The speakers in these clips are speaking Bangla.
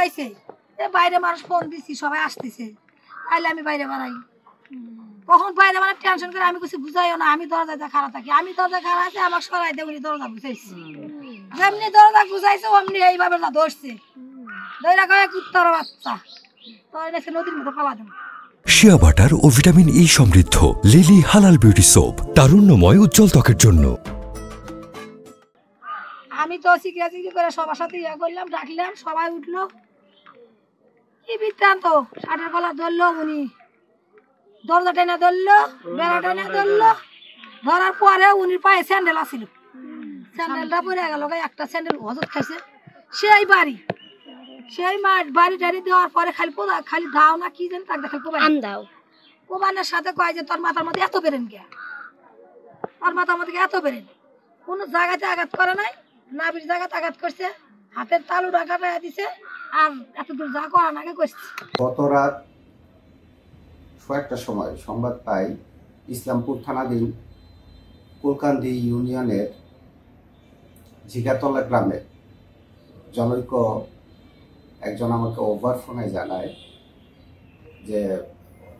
বুঝাইছে বাইরে মানুষ ফোন দিছি সবাই আসতেছে তাইলে আমি বাইরে বাড়াই কখন বাইরে মানে টেনশন করে আমি কিছু বুঝাইও না আমি দরজাতে খাড়া থাকি আমি দরজা খাড়া আছে আমাকে সরাই দিয়ে উনি দরজা বুঝাইছি যেমনি দরজা বুঝাইছে অমনি এইভাবে না ধরছে ধরে কয়ে কুত্তার বাচ্চা তো এনেছে নদীর মতো পালা দেবো শিয়া বাটার ও ভিটামিন ই সমৃদ্ধ লিলি হালাল বিউটি সোপ তারুণ্যময় উজ্জ্বল ত্বকের জন্য। আমি তো চিকরি করে সবার সাথে ইয়া করলাম ডাকলাম সবাই উঠলো কি বৃত্তান্ত শার্টের গলা ধরলো উনি দরজা টেনে ধরলো বেড়া টেনে ধরলো ধরার পরে উনি পায়ে স্যান্ডেল আসছিল স্যান্ডেলটা পরে গেল একটা স্যান্ডেল হজত খাইছে সেই বাড়ি সেই বাড়ি টাড়ি দেওয়ার পরে খালি দাও না কি জানি তাকে খালি দাও কোবানের সাথে কয় যে তোর মাথার মধ্যে এত বেরেন কে তোর মাথার মধ্যে এত বেরেন কোনো জায়গাতে আঘাত করে নাই নাভির জায়গাতে আঘাত করছে হাতের তালু ডাকাটা দিছে আর এত দূর যা করার আগে করছে। গত রাত কয়েকটা সময় সংবাদ পাই ইসলামপুর থানাধীন কুলকান্দি ইউনিয়নের ঝিগাতলা গ্রামে জনৈক একজন আমাকে ওভার ফোনে জানায় যে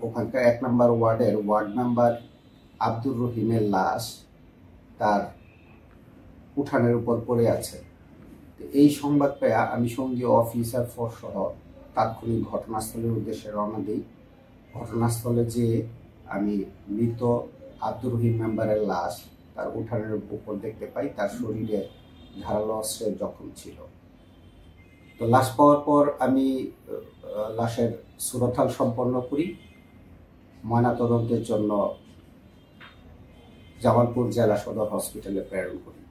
ওখানকার ১ নম্বর ওয়ার্ডের ওয়ার্ড মেম্বার আব্দুর রহিমের লাশ তার উঠানের উপর পড়ে আছে। এই সংবাদ পেয়ে আমি সঙ্গীয় অফিসার ফোর্স সহ তাৎক্ষণিক ঘটনাস্থলের উদ্দেশ্যে রওনা দিই। ঘটনাস্থলে যে আমি মৃত আব্দুর রহিম মেম্বারের লাশ তার উঠানের উপর দেখতে পাই, তার শরীরে ধারালো অস্ত্রের জখম ছিল। তো লাশ পাওয়ার পর আমি লাশের সুরতাল সম্পন্ন করি, ময়নাতদন্তের জন্য জামালপুর জেলা সদর হসপিটালে প্রেরণ করি।